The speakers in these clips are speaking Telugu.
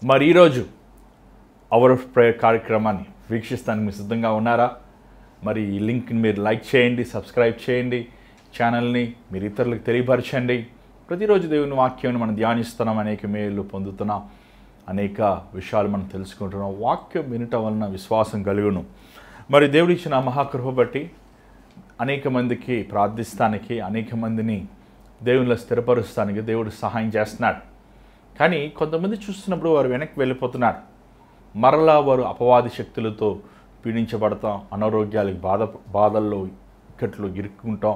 మరి ఈరోజు అవర్ ఆఫ్ ప్రేయర్ కార్యక్రమాన్ని వీక్షిస్తానికి మీరు సిద్ధంగా ఉన్నారా? మరి ఈ లింక్ని మీరు లైక్ చేయండి, సబ్స్క్రైబ్ చేయండి, ఛానల్ని మీరు ఇతరులకు తెలియపరచండి. ప్రతిరోజు దేవుని వాక్యాన్ని మనం ధ్యానిస్తున్నాం, అనేక మేలు పొందుతున్నాం, అనేక విషయాలు మనం తెలుసుకుంటున్నాం. వాక్యం వినటం వలన విశ్వాసం కలుగును. మరి దేవుడు ఇచ్చిన మహాకృప బట్టి అనేక మందికి ప్రార్థిస్తానికి, అనేక మందిని దేవునిలో స్థిరపరుస్తానికి దేవుడు సహాయం చేస్తున్నాడు. కానీ కొంతమంది చూస్తున్నప్పుడు వారు వెనక్కి వెళ్ళిపోతున్నారు. మరలా వారు అపవాది శక్తులతో పీడించబడతాం, అనారోగ్యాలకు బాధల్లో ఇక్కట్లు ఇరుక్కుంటాం,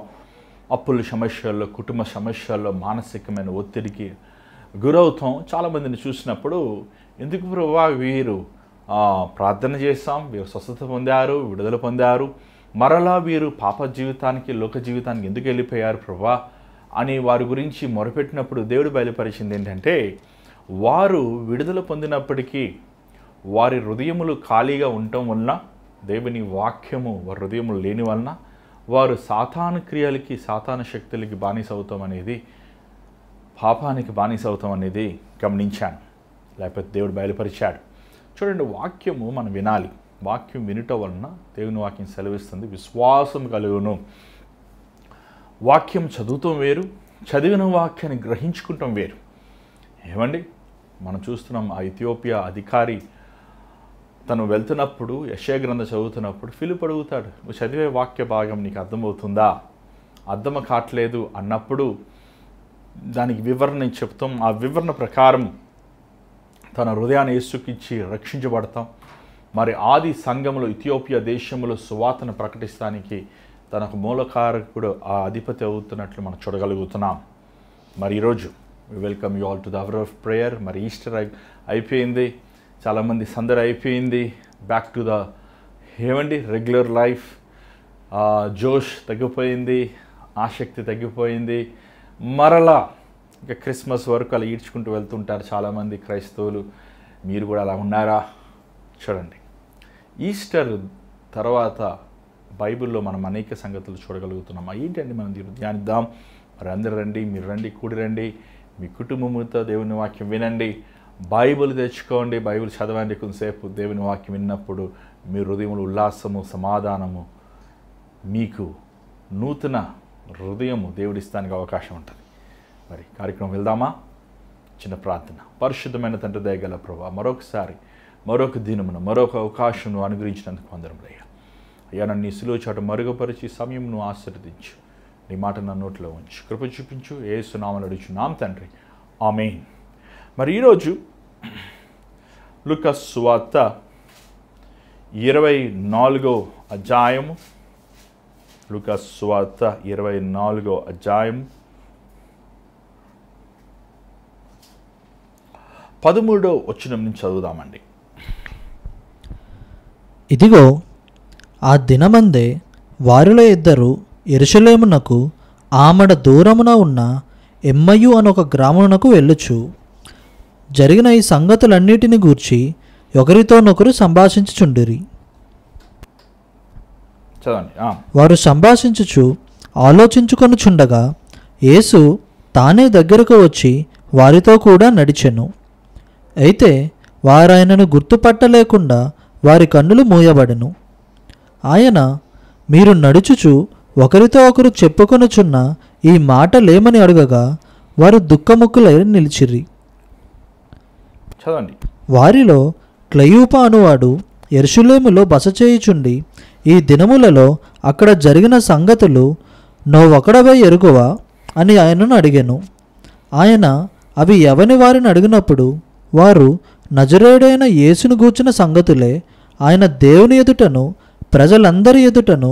అప్పుల సమస్యల్లో, కుటుంబ సమస్యల్లో, మానసికమైన ఒత్తిడికి గురవుతాం. చాలామందిని చూసినప్పుడు ఎందుకు ప్రభువా వీరు ప్రార్థన చేస్తాం, వీరు స్వస్థత పొందారు, విడుదల పొందారు, మరలా వీరు పాప జీవితానికి, లోక జీవితానికి ఎందుకు వెళ్ళిపోయారు ప్రభువా అని వారి గురించి మొరపెట్టినప్పుడు దేవుడు బయలుపరిచింది ఏంటంటే, వారు విడుదల పొందినప్పటికీ వారి హృదయములు ఖాళీగా ఉండటం వలన, దేవుని వాక్యము వారి హృదయములు లేని వలన వారు సాతాను క్రియలకి, సాతాను శక్తులకి బానిస అవుతాం అనేది, పాపానికి బానిస అవుతాం అనేది గమనించాను. లేకపోతే దేవుడు బయలుపరిచాడు. చూడండి, వాక్యము మనం వినాలి. వాక్యం వినటం వలన దేవుని వాక్యం సెలవిస్తుంది, విశ్వాసం కలుగును. వాక్యం చదువుతాం వేరు, చదివిన వాక్యాన్ని గ్రహించుకుంటాం వేరు. ఏమండి, మనం చూస్తున్నాం, ఆ ఇథియోపియా అధికారి తను వెళ్తున్నప్పుడు, యెషయా గ్రంథం చదువుతున్నప్పుడు ఫిలిప్ అడుగుతాడు, నువ్వు చదివే వాక్య భాగం నీకు అర్థమవుతుందా? అర్థం కావట్లేదు అన్నప్పుడు దానికి వివరణ చెప్తాం. ఆ వివరణ ప్రకారం తన హృదయాన్ని యేసుకిచ్చి రక్షించబడతాం. మరి ఆది సంఘములో, ఇథియోపియా దేశంలో సువార్తను ప్రకటిస్తానికి తనకు మూలకారకుడు ఆ అధిపతి అవుతున్నట్లు మనం చూడగలుగుతున్నాం. మరి ఈరోజు welcome you all to the hour of prayer. మరి ఈస్టర్ అయిపోయింది, చాలామంది సందడి అయిపోయింది, బ్యాక్ టు ద ఏమండి రెగ్యులర్ లైఫ్. జోష్ తగ్గిపోయింది, ఆసక్తి తగ్గిపోయింది. మరలా ఇంకా క్రిస్మస్ వరకు అలా ఈడ్చుకుంటూ వెళ్తుంటారు చాలామంది క్రైస్తవులు. మీరు కూడా అలా ఉన్నారా? చూడండి, ఈస్టర్ తర్వాత బైబిల్లో మనం అనేక సంగతులు చూడగలుగుతున్నాం. ఏంటండి మనం ధ్యానిద్దాం. మరి అందరూ రండి, మీరు రండి, కూడి రండి, మీ కుటుంబంతో దేవుని వాక్యం వినండి, బైబిల్ తెచ్చుకోండి, బైబిల్ చదవండి. కొంతసేపు దేవుని వాక్యం విన్నప్పుడు మీ హృదయములు ఉల్లాసము, సమాధానము, మీకు నూతన హృదయము దేవుడిస్తానికి అవకాశం ఉంటుంది. మరి కార్యక్రమం వెళ్దామా? చిన్న ప్రార్థన. పరిశుద్ధమైన తండ్రి దయగల ప్రభువా, మరొకసారి మరొక దినమున మరొక అవకాశం అనుగ్రహించినందుకు వందనములయ్యా. అయ్యా, నన్ను నీ సిలువ చాటు మరుగుపరిచి సమయంను ఆశీర్వదించు, నీ మాట నా నోట్లో ఉంచు, కృప చూపించు. యేసు నామమున అడుగుచున్నాం తండ్రి, ఆమేన్. మరి ఈరోజు లూకా సువార్త 24వ అధ్యాయము, లూకా సువార్త 24వ అధ్యాయము 13వ వచనం నుంచి చదువుదామండి. ఇదిగో, ఆ దినమందే వారిలో ఇద్దరు యెరూషలేమునకు ఆమడ దూరమున ఉన్న ఎమ్మయు అనొక గ్రామమునకు వెళ్ళుచు జరిగిన ఈ సంగతులన్నిటిని గూర్చి ఒకరితోనొకరు సంభాషించుచుండిరి. వారు సంభాషించుచు ఆలోచించుకొనుచుండగా యేసు తానే దగ్గరకు వచ్చి వారితో కూడా నడిచెను. అయితే వారాయనను గుర్తుపట్టలేకుండా వారి కన్నులు మూయబడెను. ఆయన, మీరు నడుచుచు ఒకరితో ఒకరు చెప్పుకొనుచున్న ఈ మాటలేమని అడుగగా వారు దుఃఖముక్కులై నిలిచిరి. చదవండి. వారిలో క్లయూప అనువాడు యెరూషలేములో బస చేయుచుండి ఈ దినములలో అక్కడ జరిగిన సంగతులు నోవొకడవై ఎరుగువా అని ఆయనను అడిగెను. ఆయన అవి ఎవని వారిని అడిగినప్పుడు వారు నజరేయుడైన యేసును గూర్చిన సంగతులే. ఆయన దేవుని ఎదుటను ప్రజలందరి ఎదుటను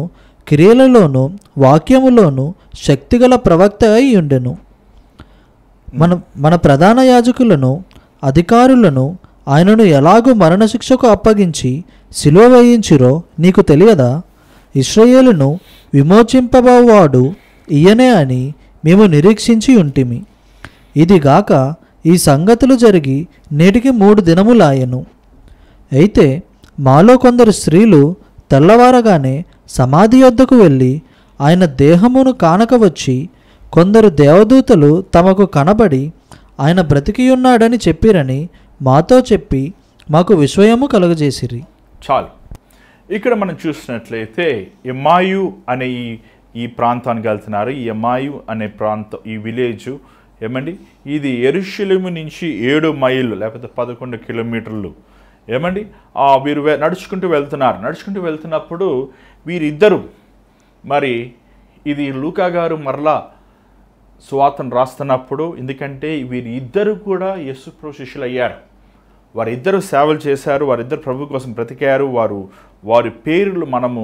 క్రియలలోనూ వాక్యములోనూ శక్తిగల ప్రవక్త అయి ఉండెను. మన ప్రధాన యాజకులను, అధికారులను ఆయనను ఎలాగూ మరణశిక్షకు అప్పగించి సిలువ వేయించిరో నీకు తెలియదా? ఇశ్రాయేలును విమోచింపబోవాడు ఈయనే అని మేము నిరీక్షించి ఉంటిమి. ఇదిగాక ఈ సంగతులు జరిగి నేటికి 3 దినములాయెను. అయితే మాలో కొందరు స్త్రీలు తెల్లవారగానే సమాధి యొద్దకు వెళ్ళి ఆయన దేహమును కానక వచ్చి, కొందరు దేవదూతలు తమకు కనబడి ఆయన బ్రతికియున్నాడని చెప్పిరని మాతో చెప్పి మాకు విస్మయము కలుగజేసిరి. చాలు. ఇక్కడ మనం చూసినట్లయితే ఎమ్మాయు అనే ఈ ప్రాంతానికి వెళ్తున్నారు. ఈ ఎమ్మాయు అనే ప్రాంతం, ఈ విలేజు ఏమండి, ఇది యెరూషలేము నుంచి 7 మైళ్ళు లేకపోతే 11 కిలోమీటర్లు. ఏమండి, వీరు నడుచుకుంటూ వెళ్తున్నప్పుడు వీరిద్దరు, మరి ఇది లూకా గారు మరలా సువార్తను రాస్తున్నప్పుడు, ఎందుకంటే వీరిద్దరు కూడా యేసుప్రభు శిష్యులు అయ్యారు. వారిద్దరు సేవలు చేశారు, వారిద్దరు ప్రభు కోసం బ్రతికారు. వారి పేర్లు మనము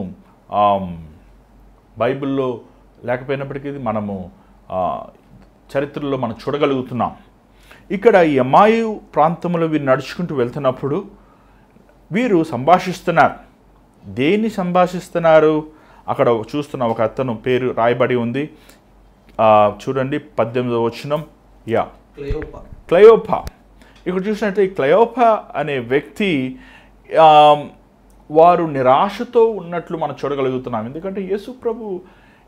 బైబిల్లో లేకపోయినప్పటికీ మనము చరిత్రలో మనం చూడగలుగుతున్నాం. ఇక్కడ ఈ ఎమ్మాయు ప్రాంతంలో వీరు నడుచుకుంటూ వెళ్తున్నప్పుడు వీరు సంభాషిస్తున్నారు. దేన్ని సంభాషిస్తున్నారు? అక్కడ చూస్తున్న ఒక అతను పేరు రాయబడి ఉంది, చూడండి 18వ వచనం. క్లయోపా. ఇక్కడ చూసినట్టు ఈ క్లయోపా అనే వ్యక్తి వారు నిరాశతో ఉన్నట్లు మనం చూడగలుగుతున్నాం. ఎందుకంటే యేసు ప్రభు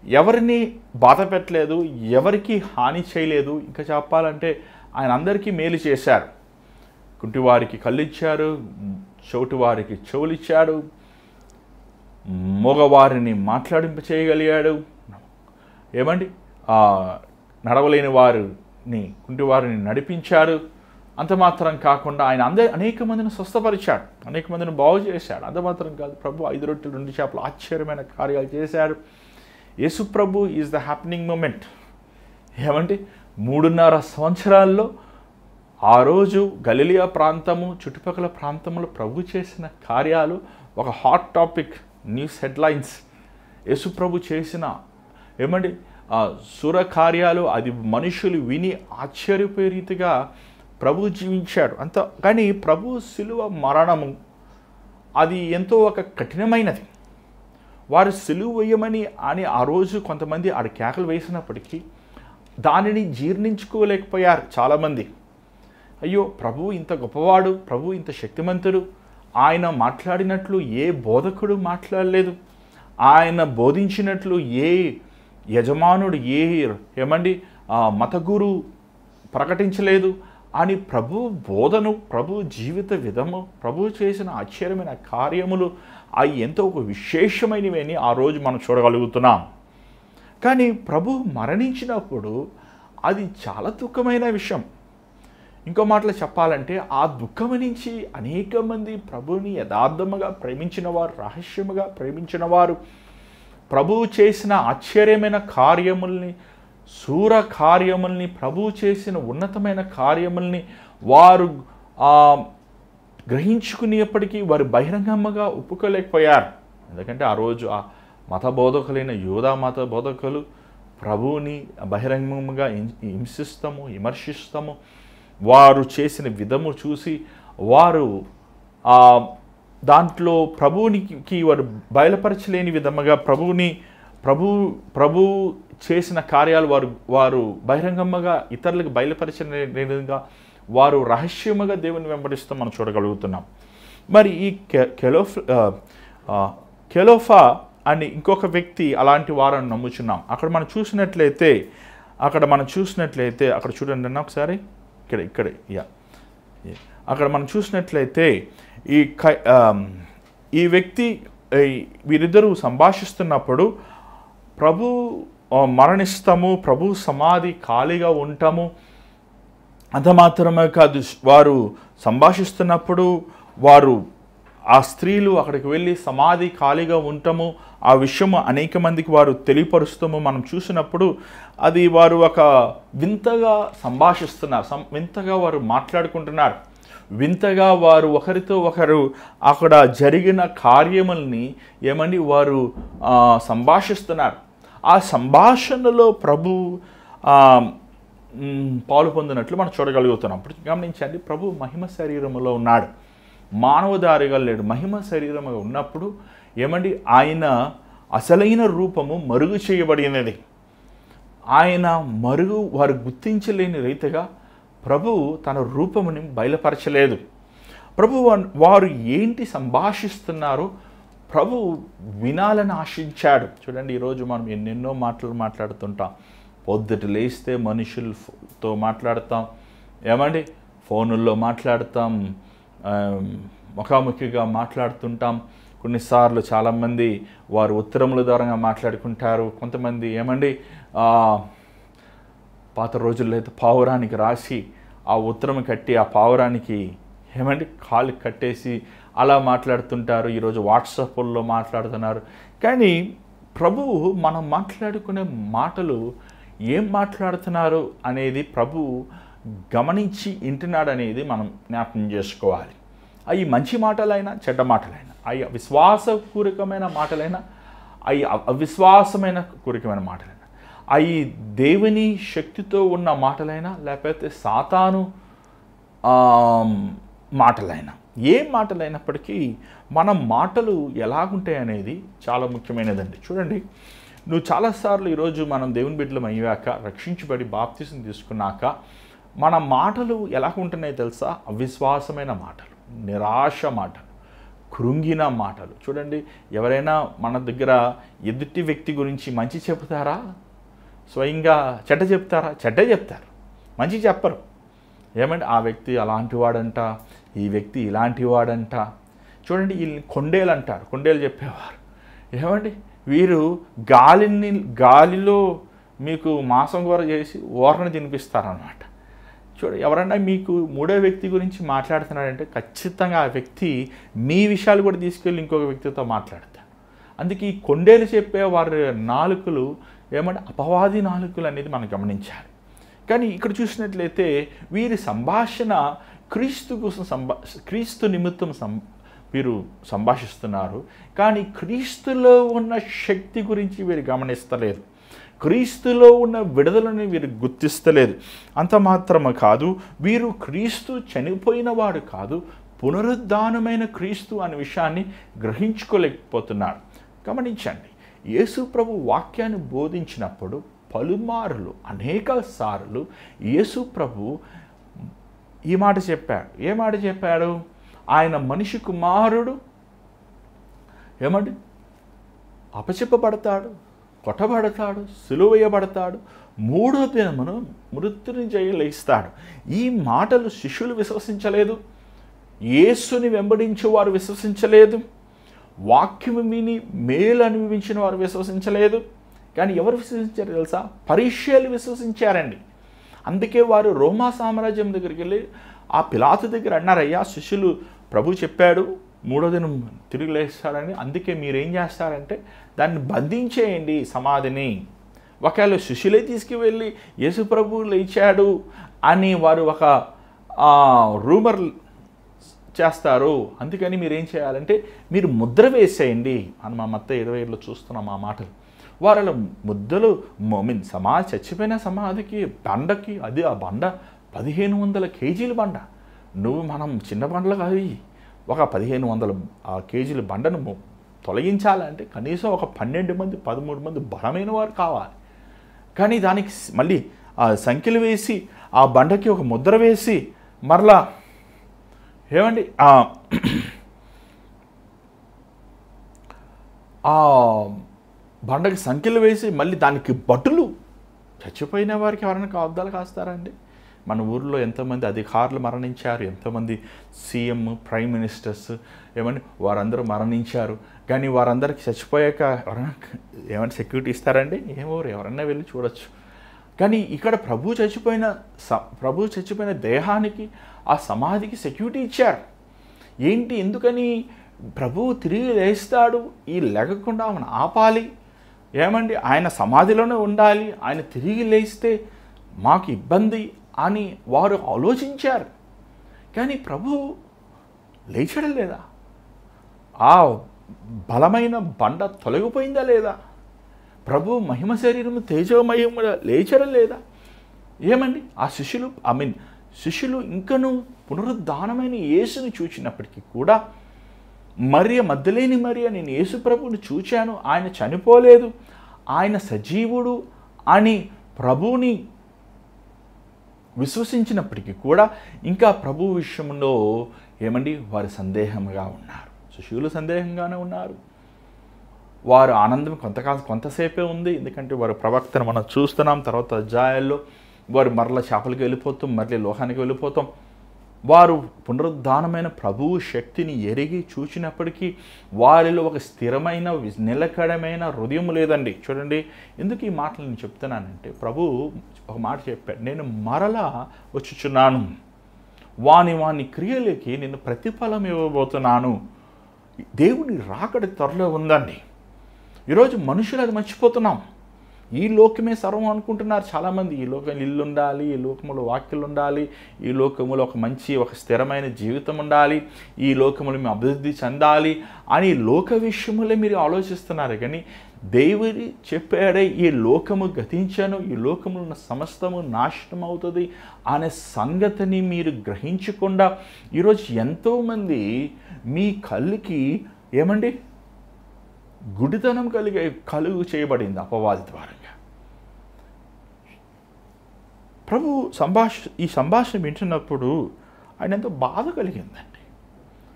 ఎవరిని బాధ పెట్టలేదు, ఎవరికి హాని చేయలేదు. ఇంకా చెప్పాలంటే ఆయన అందరికీ మేలు చేశారు. కుంటివారికి కళ్ళు ఇచ్చారు, చెవిటివారికి చెవులు ఇచ్చాడు, మగవారిని మాట్లాడింప చేయగలిగాడు. ఏమండి, నడవలేని వారిని, కుంటివారిని నడిపించారు. అంత మాత్రం కాకుండా ఆయన అనేక మందిని స్వస్థపరిచాడు, అనేక మందిని బాగు చేశాడు. అంత మాత్రం కాదు, ప్రభు 5 రొట్టెలు 2 చేపలు ఆశ్చర్యమైన కార్యాలు చేశాడు. యేసు ప్రభు ఈజ్ ద హ్యాపెనింగ్ మూమెంట్. ఏమంటే 3.5 సంవత్సరాల్లో ఆ రోజు గలిలియా ప్రాంతము, చుట్టుపక్కల ప్రాంతంలో ప్రభు చేసిన కార్యాలు ఒక హాట్ టాపిక్, న్యూస్ హెడ్లైన్స్. యేసు ప్రభు చేసిన ఏమండి సుర కార్యాలు, అది మనుషులు విని ఆశ్చర్యపోయే రీతిగా ప్రభు జీవించాడు. కానీ ప్రభు శిలువ మరణము అది ఎంతో ఒక కఠినమైనది. వారు సిలువ వేయమని అని ఆ రోజు కొంతమంది ఆడ కేకలు వేసినప్పటికీ దానిని జీర్ణించుకోలేకపోయారు చాలామంది. అయ్యో, ప్రభు ఇంత గొప్పవాడు, ప్రభు ఇంత శక్తిమంతుడు, ఆయన మాట్లాడినట్లు ఏ బోధకుడు మాట్లాడలేదు, ఆయన బోధించినట్లు ఏ యజమానుడు, ఏమండి మత గురు ప్రకటించలేదు అని ప్రభు బోధను, ప్రభు జీవిత విధము, ప్రభు చేసిన ఆశ్చర్యమైన కార్యములు అవి ఎంతో ఒక విశేషమైనవి అని ఆ రోజు మనం చూడగలుగుతున్నాం. కానీ ప్రభు మరణించినప్పుడు అది చాలా దుఃఖమైన విషయం. ఇంకో మాటలో చెప్పాలంటే ఆ దుఃఖం నుంచి అనేక మంది ప్రభువుని యథార్థముగా ప్రేమించిన వారు, రహస్యముగా ప్రేమించిన వారు, ప్రభువు చేసిన ఆశ్చర్యమైన కార్యముల్ని, శూర కార్యముల్ని, ప్రభువు చేసిన ఉన్నతమైన కార్యముల్ని వారు గ్రహించుకునేప్పటికీ వారు బహిరంగంగా ఒప్పుకోలేకపోయారు. ఎందుకంటే ఆ రోజు ఆ మత బోధకులైన యూదా మత బోధకులు ప్రభువుని బహిరంగంగా హింసిస్తాము, విమర్శిస్తాము. వారు చేసిన విధము చూసి వారు దాంట్లో ప్రభువునికి వారు బయలుపరచలేని విధముగా ప్రభు చేసిన కార్యాలు వారు బహిరంగంగా ఇతరులకు బయలుపరచలేని విధంగా వారు రహస్యముగా దేవుని వెంబడిస్తాం మనం చూడగలుగుతున్నాం. మరి ఈ కెలోఫా అని ఇంకొక వ్యక్తి అలాంటి వారని నమ్ముచున్నాం. అక్కడ మనం చూసినట్లయితే అక్కడ చూడండి అన్న ఒకసారి, ఇక్కడ అక్కడ మనం చూసినట్లయితే ఈ వ్యక్తి వీరిద్దరూ సంభాషిస్తున్నప్పుడు ప్రభు మరణిస్తాము, ప్రభు సమాధి ఖాళీగా ఉంటాము, అంత మాత్రమే కాదు, వారు సంభాషిస్తున్నప్పుడు వారు ఆ స్త్రీలు అక్కడికి వెళ్ళి సమాధి ఖాళీగా ఉంటాము ఆ విషయము అనేక మందికి వారు తెలియపరుస్తాము మనం చూసినప్పుడు అది వారు ఒక వింతగా సంభాషిస్తున్నారు, వింతగా వారు మాట్లాడుకుంటున్నారు, వింతగా వారు ఒకరితో ఒకరు అక్కడ జరిగిన కార్యముల్ని వారు సంభాషిస్తున్నారు. ఆ సంభాషణలో ప్రభు పాలు పొందినట్లు మనం చూడగలుగుతున్నాం. ఇప్పుడు గమనించండి, ప్రభు మహిమ శరీరములో ఉన్నాడు, మానవదారిగా లేడు. మహిమ శరీరముగా ఉన్నప్పుడు ఆయన అసలైన రూపము మరుగు చేయబడినది. ఆయన వారు గుర్తించలేని రీతిగా ప్రభు తన రూపముని బయలుపరచలేదు. ప్రభు వారు ఏంటి సంభాషిస్తున్నారో ప్రభు వినాలని ఆశించాడు. చూడండి, ఈరోజు మనం ఎన్నెన్నో మాటలు మాట్లాడుతుంటాం. పొద్దుట లేస్తే మనుషులతో మాట్లాడతాం, ఫోనుల్లో మాట్లాడతాం, ముఖాముఖిగా మాట్లాడుతుంటాం. కొన్నిసార్లు చాలామంది వారు ఉత్తరముల ద్వారా మాట్లాడుకుంటారు. కొంతమంది ఏమండి పాత రోజుల్లో అయితే పావురానికి రాసి ఆ ఉత్తరం కట్టి ఆ పావురానికి ఏమండి కాలు కట్టేసి అలా మాట్లాడుతుంటారు. ఈరోజు వాట్సాప్లో మాట్లాడుతున్నారు. కానీ ప్రభువు మనం మాట్లాడుకునే మాటలు ఏం మాట్లాడుతున్నారు అనేది ప్రభువు గమనించి వింటున్నాడు అనేది మనం జ్ఞాపకం చేసుకోవాలి. అవి మంచి మాటలైనా చెడ్డ మాటలైనా, అవి విశ్వాసపూర్వకమైన మాటలైనా, అవి అవిశ్వాసమైన పూర్వకమైన మాటలైనా, అవి దేవుని శక్తితో ఉన్న మాటలైనా లేకపోతే సాతాను మాటలైనా, ఏ మాటలైనప్పటికీ మన మాటలు ఎలాగుంటాయి అనేది చాలా ముఖ్యమైనదండి. చూడండి, నువ్వు చాలాసార్లు ఈరోజు మనం దేవుని బిడ్డలం అయ్యాక రక్షించబడి బాప్తిసం తీసుకున్నాక మన మాటలు ఎలా ఉంటున్నాయి తెలుసా? అవిశ్వాసమైన మాటలు, నిరాశ మాటలు, కృంగిన మాటలు. చూడండి, ఎవరైనా మన దగ్గర ఎదుటి వ్యక్తి గురించి మంచి చెప్తారా? స్వయంగా చెడ్డ చెప్తారా? చెడ్డ చెప్తారు, మంచి చెప్పరు. ఏమంటే ఆ వ్యక్తి అలాంటి వాడంట, ఈ వ్యక్తి ఇలాంటి వాడంట. చూడండి, వీళ్ళని కొండేలు అంటారు. కొండేలు చెప్పేవారు ఏమండి, వీరు గాలిలో మీకు మాంసం కూర చేసి ఓరణ తినిపిస్తారనమాట. చూడండి, ఎవరైనా మీకు మూడో వ్యక్తి గురించి మాట్లాడుతున్నాడంటే ఖచ్చితంగా ఆ వ్యక్తి మీ విషయాలు కూడా తీసుకెళ్ళి ఇంకొక వ్యక్తితో మాట్లాడతారు. అందుకే ఈ కొండేలు చెప్పే వారి నాలుకలు ఏమంటే అపవాది నాలుకలు అనేది మనం గమనించాలి. కానీ ఇక్కడ చూసినట్లయితే వీరి సంభాషణ క్రీస్తు కోసం క్రీస్తు నిమిత్తం వీరు సంభాషిస్తున్నారు. కానీ క్రీస్తులో ఉన్న శక్తి గురించి వీరు గమనిస్తలేదు, క్రీస్తులో ఉన్న విడుదలని వీరు గుర్తిస్తలేదు. అంత మాత్రమే కాదు, వీరు క్రీస్తు చనిపోయిన వాడు కాదు, పునరుద్ధానమైన క్రీస్తు అనే విషయాన్ని గ్రహించుకోలేకపోతున్నారు. గమనించండి, యేసు ప్రభు వాక్యాన్ని బోధించినప్పుడు పలుమార్లు అనేక సార్లు యేసు ప్రభు ఈ మాట చెప్పాడు. ఏ మాట చెప్పాడు? ఆయన మనిషి కుమారుడు ఏమండి అపచెప్పబడతాడు, కొట్టబడతాడు, సిలువేయబడతాడు, మూడో దినమున మృత్యుని జయలేస్తాడు. ఈ మాటలు శిష్యులు విశ్వసించలేదు, యేసుని వెంబడించే వారు విశ్వసించలేదు, వాక్యము విని మేలు అనుభవించిన వారు విశ్వసించలేదు. కానీ ఎవరు విశ్వసించారు తెలుసా? పరిసయ్యులు విశ్వసించారండి. అందుకే వారు రోమా సామ్రాజ్యం దగ్గరికి వెళ్ళి ఆ పిలాతు దగ్గర అన్నారయ్యా, శిష్యులు ప్రభు చెప్పాడు మూడో దినం తిరిగి లేస్తాడని, అందుకే మీరేం చేస్తారంటే దాన్ని బంధించేయండి సమాధిని. ఒకవేళ శిష్యులే తీసుకువెళ్ళి యేసు ప్రభు లేచాడు అని వారు ఒక రూమర్ చేస్తారు. అందుకని మీరేం చేయాలంటే మీరు ముద్ర వేసేయండి అని మా మత్తయి 27లో చూస్తున్నాం ఆ మాటలు. వారు అలా ముద్దలు చచ్చిపోయిన సమాధికి బండకి, అది ఆ బండ 1500 కేజీల బండ. మనం చిన్న బండలు కాదు, ఒక 1500 కేజీల బండను తొలగించాలంటే కనీసం ఒక 12 మంది 13 మంది బలమైన వారు కావాలి. కానీ దానికి మళ్ళీ ఆ సంఖ్యలు వేసి ఆ బండకి ఒక ముద్ర వేసి మరలా ఏమండి ఆ బండకి సంఖ్యలు వేసి మళ్ళీ దానికి భటులు, చచ్చిపోయిన వారికి ఎవరైనా అద్దాలు కాస్తారండి? మన ఊర్లో ఎంతోమంది అధికారులు మరణించారు, ఎంతోమంది సీఎం, ప్రైమ్ మినిస్టర్స్ ఏమని వారందరూ మరణించారు. కానీ వారందరికీ చచ్చిపోయాక ఎవరైనా ఏమైనా సెక్యూరిటీ ఇస్తారండి? ఎవరన్నా వెళ్ళి చూడొచ్చు. కానీ ఇక్కడ ప్రభు చచ్చిపోయిన దేహానికి, ఆ సమాధికి సెక్యూరిటీ ఇచ్చారు. ఏంటి? ఎందుకని? ప్రభువు తిరిగి లేస్తాడు, ఈ లేకుండా మనం ఆపాలి. ఏమండి, ఆయన సమాధిలోనే ఉండాలి, ఆయన తిరిగి లేస్తే మాకు ఇబ్బంది అని వారు ఆలోచించారు. కానీ ప్రభు లేచడం లేదా? ఆ బలమైన బండ తొలగిపోయిందా లేదా? ప్రభు మహిమ శరీరము తేజోమయముగా లేచడం లేదా? ఏమండి, ఆ శిష్యులు ఇంకనూ పునరుద్ధానమైన యేసుని చూచినప్పటికీ కూడా మగ్దలేని మరియ, నేను యేసు ప్రభువుని చూచాను, ఆయన చనిపోలేదు, ఆయన సజీవుడు అని ప్రభువుని విశ్వసించినప్పటికీ కూడా ఇంకా ప్రభు విషయంలో ఏమండి వారు సందేహంగా ఉన్నారు. శిష్యులు సందేహంగానే ఉన్నారు. వారు ఆనందం కొంతసేపే ఉంది, ఎందుకంటే వారు ప్రవక్తను మనం చూస్తున్నాం. తర్వాత అధ్యాయాల్లో వారు మరల చేపలకి వెళ్ళిపోతాం, మరలి లోకానికి వెళ్ళిపోతాం. వారు పునరుద్ధానమైన ప్రభువు శక్తిని ఎరిగి చూసినప్పటికీ వారిలో ఒక స్థిరమైన నిలకడమైన హృదయం లేదండి. చూడండి, ఎందుకు ఈ మాటలు నేను చెప్తున్నానంటే, ప్రభువు ఒక మాట చెప్పాడు, నేను మరలా వచ్చుచున్నాను, వాని క్రియలకి నేను ప్రతిఫలం ఇవ్వబోతున్నాను. దేవుని రాకడ త్వరలో ఉందండి. ఈరోజు మనుషులు అది మర్చిపోతున్నాం. ఈ లోకమే సర్వం అనుకుంటున్నారు చాలామంది. ఈ లోకం ఇల్లు ఉండాలి, ఈ లోకములో వాక్యాలు ఉండాలి, ఈ లోకములో ఒక స్థిరమైన జీవితం ఉండాలి, ఈ లోకములో మేము అభివృద్ధి చెందాలి అని లోక విషయములే మీరు ఆలోచిస్తున్నారు. కానీ దేవుడి చెప్పాడే ఈ లోకము గతించను, ఈ లోకములో ఉన్న సమస్తము నాశనం అవుతుంది అనే సంగతిని మీరు గ్రహించకుండా ఈరోజు ఎంతోమంది మీ కళ్ళకి ఏమండి గుడితనం కలుగు చేయబడింది అపవాది ద్వారా. ప్రభు ఈ సంభాషణ వింటున్నప్పుడు ఆయన ఎంతో బాధ కలిగిందండి,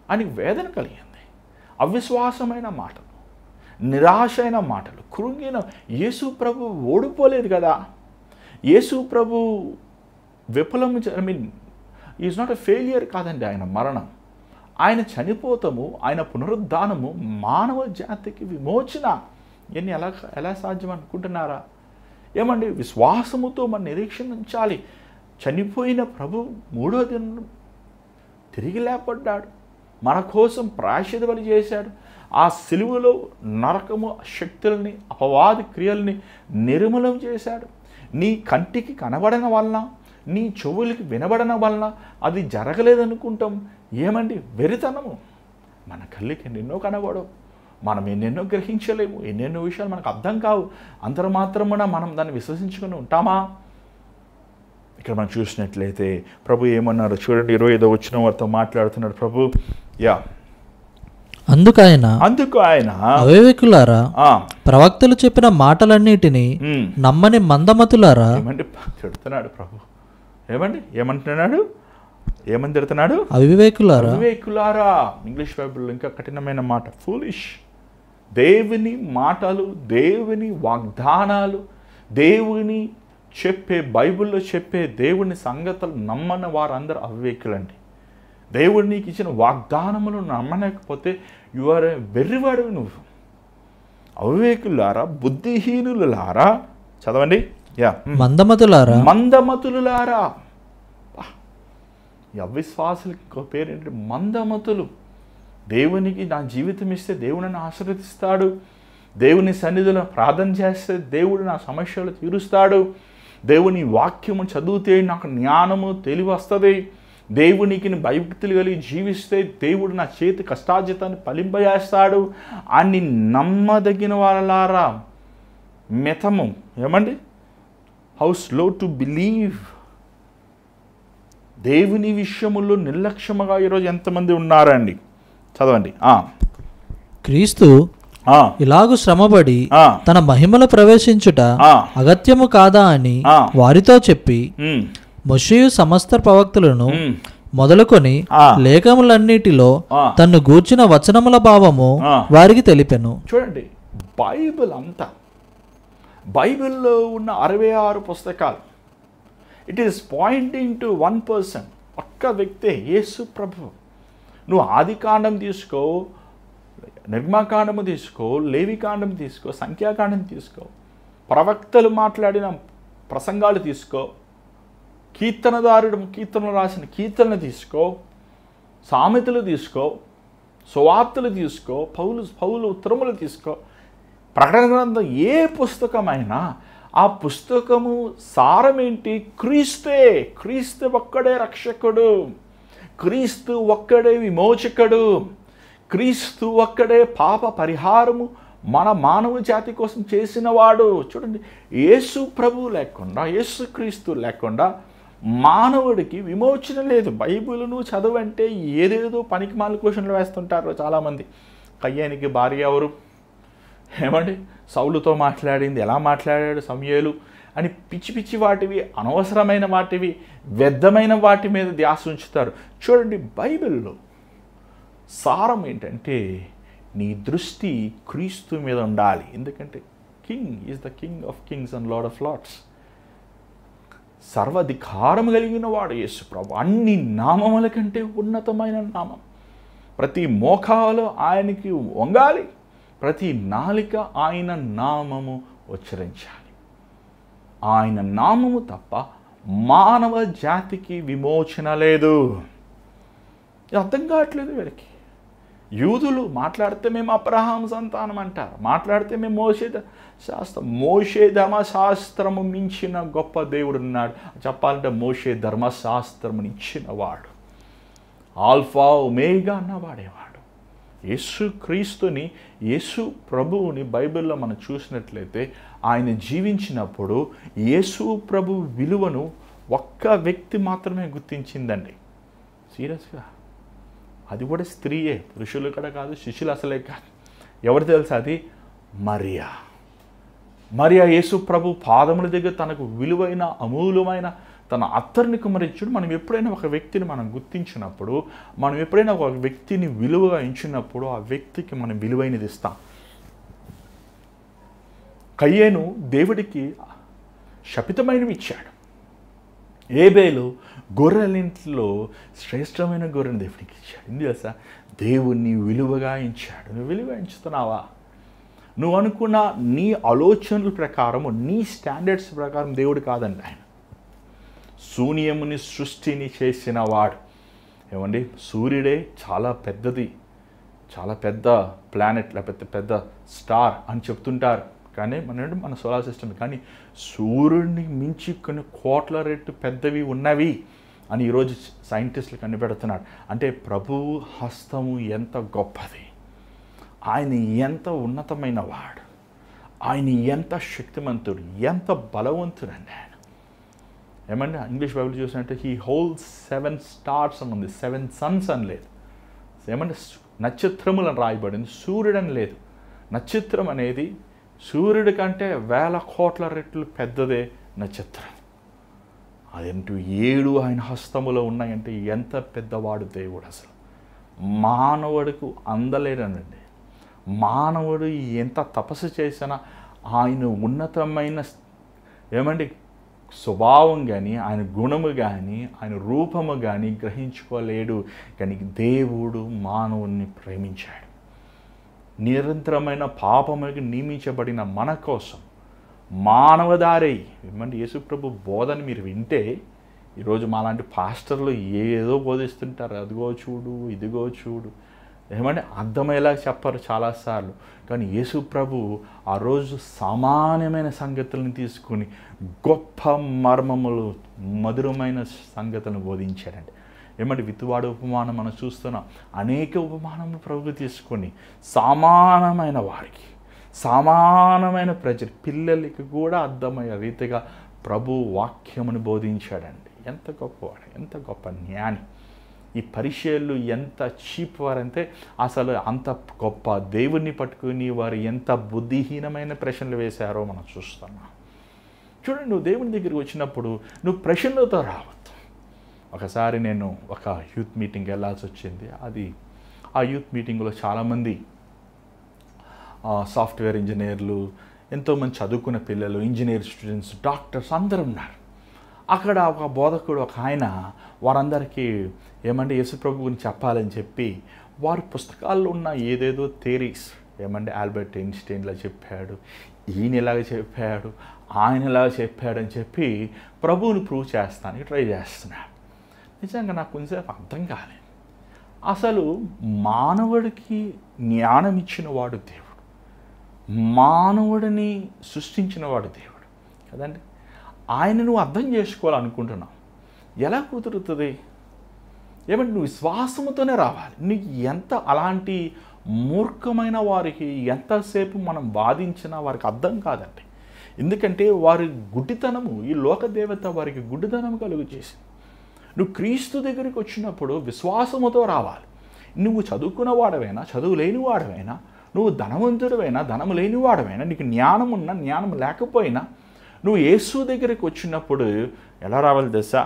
ఆయనకి వేదన కలిగింది. అవిశ్వాసమైన మాటలు, నిరాశ అయిన మాటలు, కృంగిన. యేసు ప్రభు ఓడిపోలేదు కదా, యేసు ప్రభు విఫలం ఈజ్ నాట్ ఎ ఫెయిలియర్ కాదండి. ఆయన మరణం, ఆయన చనిపోతాము, ఆయన పునరుద్ధానము మానవ జాతికి విమోచన. ఇవన్నీ ఎలా సాధ్యం అనుకుంటున్నారా? ఏమండి, విశ్వాసముతో మన నిరీక్షణ ఉంచాలి. చనిపోయిన ప్రభు 3వ దినం తిరిగి లేపడ్డాడు, మన కోసం ప్రాయశ్చిత్త బలి చేశాడు. ఆ సిలువలో నరకము శక్తుల్ని, అపవాది క్రియల్ని నిర్మూలం చేశాడు. నీ కంటికి కనబడన వలన, నీ చెవులకి వినబడన వలన అది జరగలేదనుకుంటాం. ఏమండి, వెరితనము. మన కళ్ళకి ఎన్నెన్నో కనబడవు, మనం ఎన్నెన్నో గ్రహించలేము, ఎన్నెన్నో విషయాలు మనకు అర్థం కావు. అంతర్మాత్రమున మనం దాన్ని విశ్వసించుకుని ఉంటామా? ఇక్కడ మనం చూసినట్లయితే ప్రభు ఏమన్నారు చూడండి, 25వ వచనం వారితో మాట్లాడుతున్నాడు ప్రభు. అందుకు ఆయన అవివేకులారా, ప్రవక్తలు చెప్పిన మాటలన్నిటినీ నమ్మని మందమతులారా. ఏమంటే తిడుతున్నాడు ప్రభు. ఏమంటున్నాడు? ఏమని తిడుతున్నాడు? అవివేకులారా. ఇంగ్లీష్ బైబిల్లో ఇంకా కఠినమైన మాట, ఫూలిష్. దేవుని మాటలు, దేవుని వాగ్దానాలు, దేవుని బైబిల్లో చెప్పే దేవుని సంగతులు నమ్మని వారందరూ అవివేకులండి. దేవుడు నీకు ఇచ్చిన వాగ్దానములు నమ్మలేకపోతే యు ఆర్ వెర్రివాడు నువ్వు. అవివేకులారా, బుద్ధిహీనులారా. చదవండి. మందమతులారా. ఈ అవిశ్వాసులకి ఇంకో పేరేంటి? మందమతులు. దేవునికి నా జీవితం ఇస్తే దేవుడు నన్ను ఆశీర్వదిస్తాడు, దేవుని సన్నిధిలో ప్రార్థన చేస్తే దేవుడు నా సమస్యలు తీరుస్తాడు, దేవుని వాక్యము చదివితే నాకు జ్ఞానము తెలివి వస్తుంది, దేవునికి భయభక్తులు కలిగి జీవిస్తే దేవుడు నా చేతి కష్టార్జితాన్ని ఫలింపజేస్తాడు అని నమ్మదగిన వాళ్ళారా. మితము. ఏమండి? How slow to believe. దేవుని విషయములో నిర్లక్ష్యముగా ఈరోజు ఎంతమంది ఉన్నారండి? చదవండి. క్రీస్తు ఇలాగు శ్రమపడి తన మహిమలో ప్రవేశించుట అగత్యము కాదా అని వారితో చెప్పి, మోషేయు సమస్త ప్రవక్తలను మొదలుకొని లేఖములన్నిటిలో తన్ను గూర్చిన వచనముల భావము వారికి తెలిపెను. చూడండి, బైబిల్ అంతా, బైబిల్లో ఉన్న 66 పుస్తకాలు, it is pointing to one person, ఒక్క వ్యక్తే, యేసు ప్రభు. నువ్వు ఆదికాండం తీసుకో, నిర్మాకాండము తీసుకో, లేవికాండం తీసుకో, సంఖ్యాకాండం తీసుకో, ప్రవక్తలు మాట్లాడిన ప్రసంగాలు తీసుకో, కీర్తనలు రాసిన కీర్తనలు తీసుకో, సామెతలు తీసుకో, సువార్తలు తీసుకో, పౌలు ఉత్తరములు తీసుకో, ప్రకటన గ్రంథం ఏ పుస్తకమైనా ఆ పుస్తకము సారమేంటి? క్రీస్తు ఒక్కడే రక్షకుడు, క్రీస్తు ఒక్కడే విమోచకుడు, క్రీస్తు ఒక్కడే పాప పరిహారము మన మానవ జాతి కోసం చేసినవాడు. చూడండి, యేసు ప్రభు లేకుండా, యేసు క్రీస్తు లేకుండా మానవుడికి విమోచన లేదు. బైబిల్ను చదవంటే ఏదేదో పనికిమాల క్వశ్చన్లు వేస్తుంటారు చాలామంది. కయ్యానికి భార్య ఎవరు? ఏమండి? సౌలుతో మాట్లాడింది ఎలా మాట్లాడాడు సమూయేలు అని పిచ్చి పిచ్చి వాటివి, అనవసరమైన వాటివి, వ్యర్థమైన వాటి మీద ధ్యాస ఉంచుతారు. చూడండి, బైబిల్లో సారం ఏంటంటే నీ దృష్టి క్రీస్తు మీద ఉండాలి. ఎందుకంటే king is the king of kings and lord of lords. సర్వాధికారం కలిగిన వాడు యేసు ప్రభు. అన్ని నామముల కంటే ఉన్నతమైన నామం. ప్రతి మోకాలు ఆయనకి వంగాలి, ప్రతి నాలిక ఆయన నామము ఉచ్చరించాలి. ఆయన నామము తప్ప మానవ జాతికి విమోచన లేదు. అర్థం కావట్లేదు వీళ్ళకి. యూదులు మాట్లాడితే మేము అబ్రహాం సంతానం అంటారు, మాట్లాడితే మేము మోషే ధర్మశాస్త్రము మించిన గొప్ప దేవుడు ఉన్నాడు. చెప్పాలంటే మోషే ధర్మశాస్త్రముని ఇచ్చిన వాడు, ఆల్ఫా ఒమేగా అన్నవాడేవాడు. యేసు క్రీస్తుని, యేసు ప్రభువుని బైబిల్లో మనం చూసినట్లయితే ఆయన జీవించినప్పుడు యేసు ప్రభు విలువను ఒక్క వ్యక్తి మాత్రమే గుర్తించిందండి. సీరియస్గా, అది కూడా స్త్రీయే, పురుషులు కూడా కాదు, శిష్యులు అసలే కాదు. ఎవరు తెలుసా అది? మరియా. మరియా యేసు ప్రభు పాదముల దగ్గర తనకు విలువైన అమూల్యమైన తన అత్తర్ని కుమరించుడు. మనం ఎప్పుడైనా ఒక వ్యక్తిని మనం గుర్తించినప్పుడు, మనం ఎప్పుడైనా ఒక వ్యక్తిని విలువగా ఎంచినప్పుడు ఆ వ్యక్తికి మనం విలువైనది ఇస్తాం. కయ్యేను దేవుడికి శపితమైనవి ఇచ్చాడు. ఏబేలు గొర్రెలింట్లో శ్రేష్టమైన గొర్రెని దేవునికి ఇచ్చాడు. ఎందుకు తెలుసా? దేవుణ్ణి విలువగా ఎంచాడు. నువ్వు విలువ ఎంచుతున్నావా? నువ్వు అనుకున్న నీ ఆలోచనల ప్రకారము, నీ స్టాండర్డ్స్ ప్రకారం దేవుడు కాదండి ఆయన. శూన్యముని సృష్టిని చేసిన వాడు. ఏమండి, సూర్యుడే చాలా పెద్దది, చాలా పెద్ద ప్లానెట్, లేకపోతే పెద్ద స్టార్ అని చెప్తుంటారు. కానీ మన సోలార్ సిస్టమ్, కానీ సూర్యుడిని మించి కొన్ని కోట్ల రెట్లు పెద్దవి ఉన్నవి అని ఈరోజు సైంటిస్టులు కనిపెడుతున్నాడు. అంటే ప్రభువు హస్తము ఎంత గొప్పది, ఆయన ఎంత ఉన్నతమైన వాడు, ఆయన ఎంత శక్తిమంతుడు, ఎంత బలవంతుడండి ఆయన. ఏమంటే ఇంగ్లీష్ బైబిల్ చూసినట్టే హీ హోల్డ్స్ 7 స్టార్స్ అని ఉంది, 7 సన్స్ అని లేదు. ఏమంటే నక్షత్రములను రాయబడింది, సూర్యుడని లేదు. నక్షత్రం అనేది సూర్యుడి కంటే 1000 కోట్ల రెట్లు పెద్దదే నక్షత్రం. అదేంటూ 7 ఆయన హస్తములో ఉన్నాయంటే ఎంత పెద్దవాడు దేవుడు. అసలు మానవుడికి అందలేడనండి. మానవుడు ఎంత తపస్సు చేసినా ఆయన ఉన్నతమైన ఏమండి స్వభావం కానీ, ఆయన గుణము కానీ, ఆయన రూపము కానీ గ్రహించుకోలేడు. కానీ దేవుడు మానవుణ్ణి ప్రేమించాడు. నిరంతరమైన పాపములకు నియమించబడిన మన కోసం మానవదారై, ఏమంటే యేసుప్రభు బోధన మీరు వింటే, ఈరోజు మాలాంటి పాస్టర్లు ఏదో బోధిస్తుంటారు, అదిగో చూడు, ఇదిగో చూడు, ఏమంటే అర్థమయ్యేలా చెప్పరు చాలాసార్లు. కానీ యేసుప్రభు ఆ రోజు సామాన్యమైన సంగతులను తీసుకుని గొప్ప మర్మములు, మధురమైన సంగతులను బోధించారండి. ఏమంటే విత్తువాడు ఉపమానం మనం చూస్తున్నాం. అనేక ఉపమానములు ప్రభు తీసుకొని సమానమైన వారికి, సమానమైన ప్రజలు, పిల్లలకి కూడా అర్థమయ్యే రీతిగా ప్రభు వాక్యమును బోధించాడండి. ఎంత గొప్పవాడు, ఎంత గొప్ప జ్ఞాని. ఈ పరిచయాలు ఎంత చీప్ వారంటే అసలు అంత గొప్ప దేవుణ్ణి పట్టుకుని వారు ఎంత బుద్ధిహీనమైన ప్రశ్నలు వేశారో మనం చూస్తున్నాం. చూడండి, నువ్వు దేవుని దగ్గరికి వచ్చినప్పుడు నువ్వు ప్రశ్నలతో రావద్దు. ఒకసారి నేను ఒక యూత్ మీటింగ్కి వెళ్ళాల్సి వచ్చింది. ఆ యూత్ మీటింగ్లో చాలామంది సాఫ్ట్వేర్ ఇంజనీర్లు, ఎంతోమంది చదువుకున్న పిల్లలు, ఇంజనీర్ స్టూడెంట్స్, డాక్టర్స్ అందరూ ఉన్నారు. అక్కడ ఒక బోధకుడు, ఒక ఆయన వారందరికీ ఏమంటే యేసుప్రభు గురించి చెప్పాలని చెప్పి వారి పుస్తకాల్లో ఉన్న ఏదేదో థియరీస్, ఏమంటే ఆల్బర్ట్ ఐన్స్టైన్లా చెప్పాడు, ఈయన ఇలాగ చెప్పాడు, ఆయన ఇలాగ చెప్పాడు అని చెప్పి ప్రభువుని ప్రూవ్ చేస్తానికి ట్రై చేస్తున్నాడు. నిజంగా నాకు కొంచెంసేపు అర్థం కాలేదు. అసలు మానవుడికి జ్ఞానం ఇచ్చిన వాడు దేవుడు, మానవుడిని సృష్టించిన వాడు దేవుడు కదండి. ఆయన నువ్వు అర్థం చేసుకోవాలనుకుంటున్నావు, ఎలా కుదురుతుంది? ఏమంటే నువ్వు విశ్వాసముతోనే రావాలి. నీకు ఎంత అలాంటి మూర్ఖమైన వారికి ఎంతసేపు మనం వాదించినా వారికి అర్థం కాదండి. ఎందుకంటే వారి గుడ్డితనము, ఈ లోకదేవత వారికి గుడ్డితనం కలుగు చేసింది. నువ్వు క్రీస్తు దగ్గరికి వచ్చినప్పుడు విశ్వాసముతో రావాలి. నువ్వు చదువుకున్న వాడవైనా, చదువు లేని వాడవైనా, నువ్వు ధనవంతుడివైనా, ధనము లేని వాడవైనా, నీకు జ్ఞానం ఉన్నా, జ్ఞానం లేకపోయినా, నువ్వు యేసు దగ్గరికి వచ్చినప్పుడు ఎలా రావాలి తెలుసా?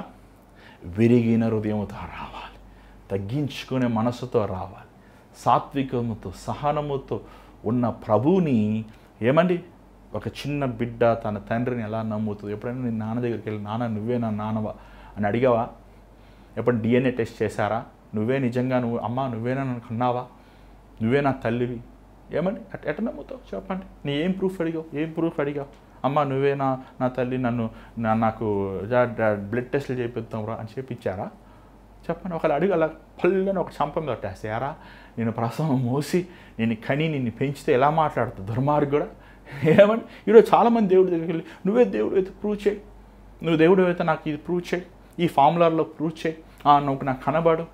విరిగిన హృదయముతో రావాలి, తగ్గించుకునే మనసుతో రావాలి, సాత్వికముతో, సహనముతో ఉన్న ప్రభువుని ఏమండి ఒక చిన్న బిడ్డ తన తండ్రిని ఎలా నమ్ముతుంది? ఎప్పుడైనా నీ నాన్న దగ్గరికి వెళ్ళి, నాన్న నువ్వే నా నాన్నవా అని అడిగావా? ఎప్పుడు DNA టెస్ట్ చేశారా? నువ్వే నిజంగా అమ్మ నువ్వేనా నన్ను కన్నావా, నువ్వే నా తల్లివి ఏమని ఎట్ట నమ్ముతావు చెప్పండి? నీ ఏం ప్రూఫ్ అడిగావు? అమ్మ నువ్వే నా తల్లి, నాకు బ్లడ్ టెస్ట్లు చేపిద్దాంరా అని చేపించారా చెప్పండి? ఒకళ్ళు అడిగి అలా పళ్ళని ఒక చంపం కొట్టేస్తారా? నేను ప్రసవం మోసి నేను కని నిన్ను పెంచితే ఎలా మాట్లాడుతుంది దుర్మార్గుడు కూడా ఏమని? ఈరోజు చాలామంది దేవుడి దగ్గరికి వెళ్ళి, నువ్వే దేవుడు అయితే ప్రూవ్ చేయి, నువ్వు దేవుడు అయితే నాకు ఇది ప్రూవ్ చేయి, ఈ ఫార్ములాలో ప్రూవ్ చేయి, నువ్వు నాకు కనబడు.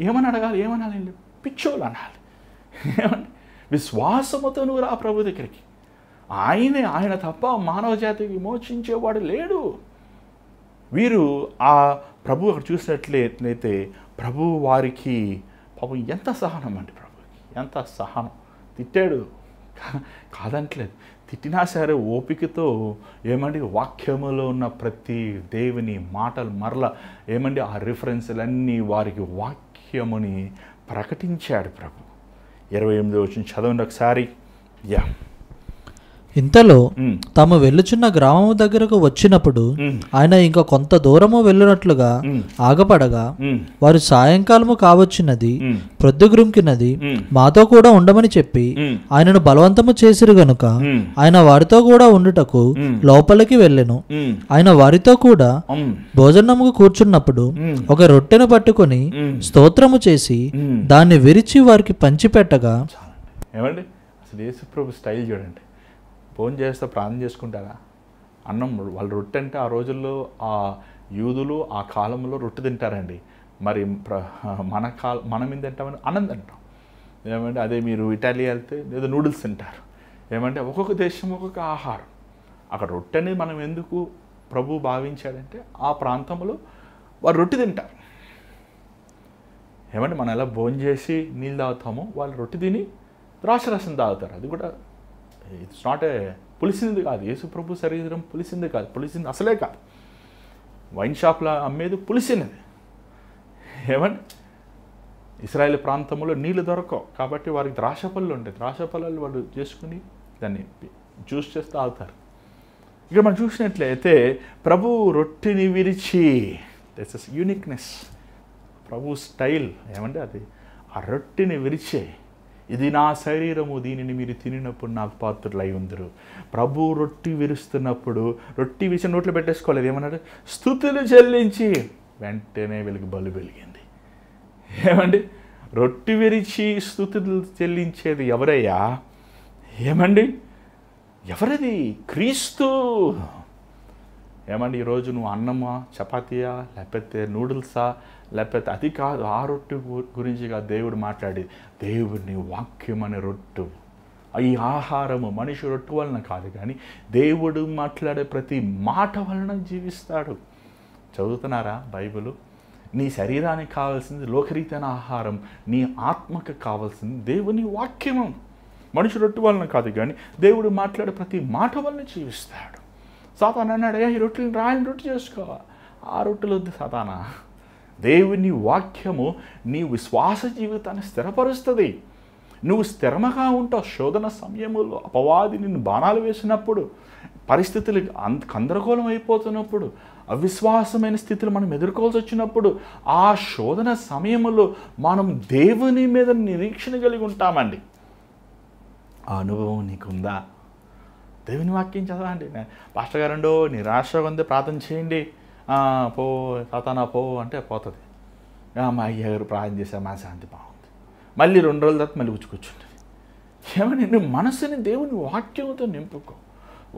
ఏమని అడగాలి? ఏమనాలి? పిచ్చోళ్ళు అనాలి. ఏమండి? విశ్వాసముతో నువ్వు రా ప్రభు దగ్గరికి. ఆయన తప్ప మానవ జాతికి విమోచించేవాడు లేడు. వీరు ఆ ప్రభు అక్కడ చూసినట్లయితే ప్రభు వారికి పాపం ఎంత సహనం అండి, ప్రభుకి ఎంత సహనం. తిట్టాడు కాదంటలేదు, తిట్టినా సరే ఓపికతో ఏమండి వాక్యములో ఉన్న ప్రతి దేవుని మాటలు మరలా ఏమండి ఆ రిఫరెన్స్లన్నీ వారికి వాక్యముని ప్రకటించాడు ప్రభు. 28వ వచనం చదవండి ఒకసారి. ఇంతలో తాము వెళ్ళుచున్న గ్రామము దగ్గరకు వచ్చినప్పుడు ఆయన ఇంకా కొంత దూరము వెళ్ళినట్లుగా ఆగపడగా వారు సాయంకాలము కావచ్చినది, ప్రొద్దుగురుంకినది, మాతో కూడా ఉండమని చెప్పి ఆయనను బలవంతము చేసిరు గనుక ఆయన వారితో కూడా ఉండుటకు లోపలికి వెళ్ళెను. ఆయన వారితో కూడా భోజనముకు కూర్చున్నప్పుడు ఒక రొట్టెను పట్టుకొని స్తోత్రము చేసి దాన్ని విరిచి వారికి పంచిపెట్టగా. ఏమండి అసలు యేసుప్రభు స్టైల్ చూడండి. భోజనం చేస్తే ప్రార్థన చేసుకుంటారా? అన్నం వాళ్ళు రొట్టె అంటే ఆ రోజుల్లో ఆ యూదులు ఆ కాలంలో రొట్టె తింటారండి. మరి మనం ఏం తింటామని అన్నం తింటాం. ఏమంటే అదే మీరు ఇటాలియా వెళ్తే ఏదో నూడిల్స్ తింటారు. ఏమంటే ఒక్కొక్క దేశం ఒక్కొక్క ఆహారం. అక్కడ రొట్టె అనేది మనం ఎందుకు ప్రభు భావించాడంటే ఆ ప్రాంతంలో వారు రొట్టె తింటారు. ఏమంటే మనం ఎలా భోజనం చేసి నీళ్ళు తాగుతామో వాళ్ళు రొట్టె తిని ద్రాక్షరసం తాగుతారు. అది కూడా ఇట్స్ నాట్ ఏ పులిసింది కాదు. యేసు ప్రభు శరీరం పులిసింది కాదు, పులిసింది అసలే కాదు. వైన్ షాప్లో అమ్మేది పులిసినది. ఏమండి ఇశ్రాయేల్ ప్రాంతంలో నీళ్ళు దొరకవు కాబట్టి వారికి ద్రాక్ష పళ్ళు ఉంటాయి. ద్రాక్ష పళ్ళు వాళ్ళు చేసుకుని దాన్ని జ్యూస్ చేస్తూ తాగుతారు. ఇక్కడ మనం చూసినట్లయితే ప్రభు రొట్టెని విరిచి, this is uniqueness Prabhu style. ఏమంటే అది ఆ రొట్టెని విరిచే, ఇది నా శరీరము, దీనిని మీరు తినినప్పుడు నాకు పాత్రులై ఉందరు. ప్రభు రొట్టె విరుస్తున్నప్పుడు రొట్టె విరిచి నోట్లో పెట్టేసుకోలేదు. ఏమన్నాడు? స్తుతులు చెల్లించి వెంటనే వెలుగు బలు వెలిగింది. ఏమండి రొట్టె విరిచి స్తుతులు చెల్లించేది ఎవరయ్యా? ఏమండి ఎవరది? క్రీస్తు. ఏమండి ఈరోజు నువ్వు అన్నమా, చపాతీయా, లేకపోతే నూడిల్సా, లేకపోతే అది కాదు. ఆ రొట్టె గురించి కాదు దేవుడు మాట్లాడి, దేవుని వాక్యం అనే రొట్టె. ఈ ఆహారము మనిషి రొట్టె వలన కాదు కానీ దేవుడు మాట్లాడే ప్రతి మాట వలన జీవిస్తాడు. చదువుతున్నారా బైబిల్? నీ శరీరానికి కావాల్సింది లోకరీతైన ఆహారం, నీ ఆత్మకు కావాల్సింది దేవుని వాక్యము. మనిషి రొట్టె వలన కాదు కానీ దేవుడు మాట్లాడే ప్రతి మాట వలన జీవిస్తాడు. సాతాను అన్నాడు, ఈ రొట్టెలు రాయని రొట్టె చేసుకోవా? ఆ రొట్టెలు వద్దు సాతానా. దేవుని వాక్యము నీ విశ్వాస జీవితాన్ని స్థిరపరుస్తుంది. నువ్వు స్థిరముగా ఉంటావు. శోధన సమయంలో అపవాది నిన్ను బాణాలు వేసినప్పుడు, పరిస్థితులు గందరగోళం అయిపోతున్నప్పుడు, అవిశ్వాసమైన స్థితిలో మనం ఎదుర్కోవాల్సి వచ్చినప్పుడు, ఆ శోధన సమయంలో మనం దేవుని మీద నిరీక్షణ కలిగి ఉంటామండి. ఆ అనుభవం నీకుందా? దేవుని వాక్యం చదవండి. పాస్టర్ గారండో నిరాశగా ఉంది, ప్రార్థన చేయండి, పో సాతానా పో అంటే పోతుంది. మా అయ్య గారు ప్రార్థన చేసా, మా శాంతి బాగుంది. మళ్ళీ 2 రోజుల తర్వాత మళ్ళీ కూర్చుంటుంది. ఏమని నువ్వు మనసుని దేవుని వాక్యంతో నింపుకో.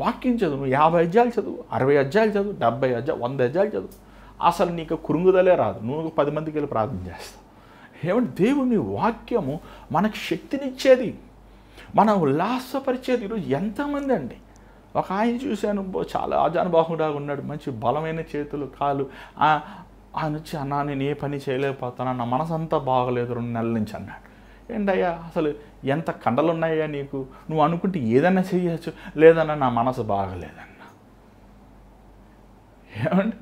వాక్యం చదువు. నువ్వు 50 అధ్యాయాలు చదువు, 60 అధ్యాయాలు చదువు, 70 అధ్యాయాలు, 100 అధ్యాయాలు చదువు. అసలు నీకు కురుంగుదలే రాదు. నువ్వు 10 మందికి వెళ్ళి ప్రార్థన చేస్తావు. ఏమంటే దేవుని వాక్యము మనకు శక్తినిచ్చేది, మనం ఉల్లాసపరిచేది. ఈరోజు ఎంతమంది అండి, ఒక ఆయన చూశాను, చాలా ఆజానుబాహుడుగా ఉన్నాడు, మంచి బలమైన చేతులు కాలు. ఆయన వచ్చి, అన్నా నేను ఏ పని చేయలేకపోతాను, నా మనసు అంతా బాగలేదు 2 నెలల నుంచి అన్నాడు. ఏంటయ్యా అసలు ఎంత కండలు ఉన్నాయా నీకు? నువ్వు అనుకుంటే ఏదన్నా చేయొచ్చు. లేదన్నా నా మనసు బాగలేదన్నా. ఏమండి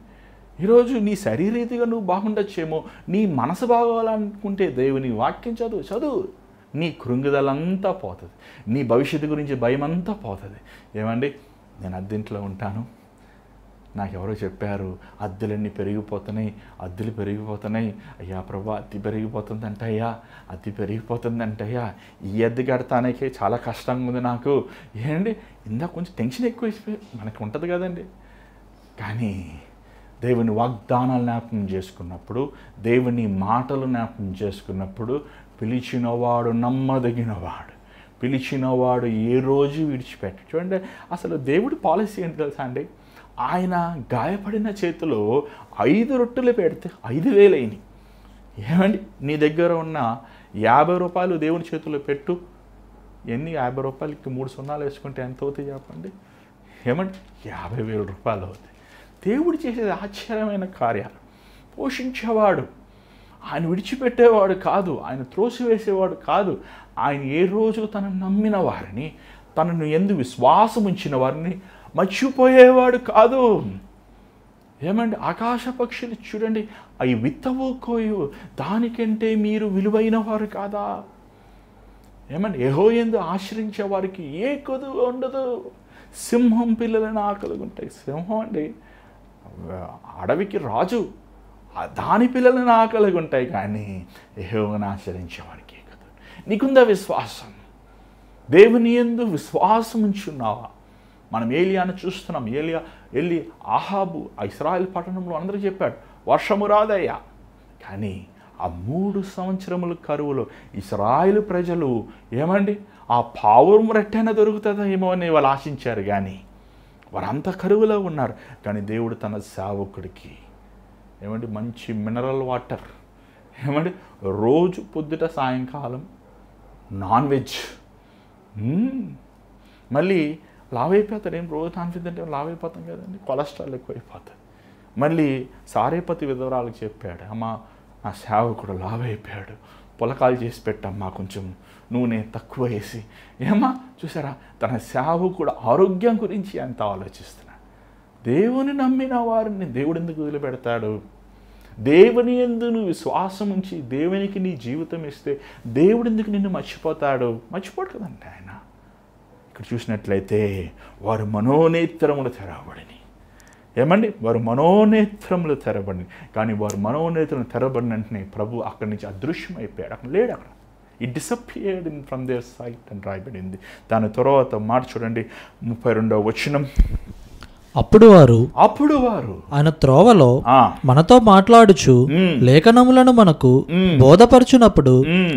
ఈరోజు నీ శరీరీతిగా నువ్వు బాగుండొచ్చేమో, నీ మనసు బాగోవాలనుకుంటే దేవుని వాక్యం చదువు. నీ కృంగుదలంతా పోతుంది, నీ భవిష్యత్తు గురించి భయం అంతా పోతుంది. ఏమండి, నేను అద్దెంట్లో ఉంటాను, నాకెవరో చెప్పారు అద్దెలన్నీ పెరిగిపోతున్నాయి, అద్దెలు పెరిగిపోతున్నాయి, అయ్యా ప్రభా అద్దె పెరిగిపోతుందంట, అయ్యా అద్దె పెరిగిపోతుందంటయ్యా, ఈ అద్దె కడతానికే చాలా కష్టంగా ఉంది నాకు. ఏంటి ఇందాక కొంచెం టెన్షన్ ఎక్కువ అయిపోయి మనకు ఉంటుంది కదండి. కానీ దేవుని వాగ్దానాలు జ్ఞాపకం చేసుకున్నప్పుడు, దేవుని మాటలు జ్ఞాపకం చేసుకున్నప్పుడు, పిలిచినవాడు నమ్మదగినవాడు, పిలిచినవాడు ఏ రోజు విడిచిపెట్ట. చూడండి, అసలు దేవుడి పాలసీ ఏంటి తెలుసా అండి? ఆయన గాయపడిన చేతిలో 5 రొట్టెలు పెడితే 5,000 అయినాయి. ఏమండి, నీ దగ్గర ఉన్న 50 రూపాయలు దేవుని చేతిలో పెట్టు, ఎన్ని 50 రూపాయలకి 3 సున్నాలు వేసుకుంటే ఎంత అవుతాయి చెప్పండి? ఏమండి, 50,000 రూపాయలు అవుతాయి. దేవుడు చేసేది ఆశ్చర్యమైన కార్యాలు. పోషించేవాడు, ఆయన విడిచిపెట్టేవాడు కాదు, ఆయన త్రోసివేసేవాడు కాదు. ఆయన ఏ రోజు తనను నమ్మిన వారిని, తనను ఎందు విశ్వాసం ఉంచిన వారిని మర్చిపోయేవాడు కాదు. ఏమండి, ఆకాశ పక్షులు చూడండి, అవి విత్తవు కోయు, దానికంటే మీరు విలువైన వారు కాదా? ఏమండి, యెహోవాయందు ఆశ్రయించే వారికి ఏ కొదువ ఉండదు. సింహం పిల్లలను ఆకలుగుంటాయి. సింహం అండి అడవికి రాజు, దాని పిల్లలను ఆకలిగుంటాయి, కానీ యెహోవాను ఆశ్రయించే వారికి ఏ కొదువ. నీకుందా విశ్వాసం? దేవుని యందు విశ్వాసం ఉంచున్నావా? మనం ఏలియాను చూస్తున్నాం. ఏలియా వెళ్ళి ఆహాబు ఆ ఇశ్రాయేల్ పట్టణంలో అందరూ చెప్పాడు వర్షము రాదయ్యా. కానీ ఆ 3 సంవత్సరముల కరువులో ఇశ్రాయేలు ప్రజలు ఏమండి ఆ పావురం రెట్టైనా దొరుకుతుందా ఏమో అని వాళ్ళు ఆశించారు, కానీ వారంతా కరువులో ఉన్నారు. కానీ దేవుడు తన సేవకుడికి ఏమండి మంచి మినరల్ వాటర్, ఏమండి రోజు పొద్దుట సాయంకాలం నాన్ వెజ్, మళ్ళీ లావ్ అయిపోతాడు. ఏం రోజు నాన్ వెజ్ అంటే లావ్ అయిపోతాం కదండి, కొలెస్ట్రాల్ ఎక్కువైపోతుంది. మళ్ళీ సారేపతి విధవరాలకు చెప్పాడు, అమ్మ నా సేవకుడు లావ్ అయిపోయాడు, పులకాలు చేసి పెట్టమ్మా, కొంచెం నూనె తక్కువ వేసి. ఏమా చూసారా, తన సేవకుడు ఆరోగ్యం గురించి ఎంత ఆలోచిస్తున్నాడు. దేవుని నమ్మిన వారిని దేవుడు ఎందుకు వదిలిపెడతాడు? దేవుని యందు నువ్వు విశ్వాసం ఉంచి దేవునికి నీ జీవితం ఇస్తే దేవుడు ఎందుకు నిన్ను మర్చిపోతాడు? మర్చిపోడు కదండి ఆయన. ఇక్కడ చూసినట్లయితే వారు మనోనేత్రములు తెరవబడిని. ఏమండి, వారు మనోనేత్రములు తెరబడిని. కానీ వారు మనోనేత్రములు తెరబడిన వెంటనే ప్రభు అక్కడి నుంచి అదృశ్యమైపోయాడు, అక్కడ లేడు. అక్కడ it disappeared in from there sight అని రాయబడింది. దాని తర్వాత మాట చూడండి 32వ వచనం. అప్పుడు వారు ఆయన త్రోవలో మనతో మాట్లాడుచు లేఖనములను మనకు బోధపరచునప్పుడు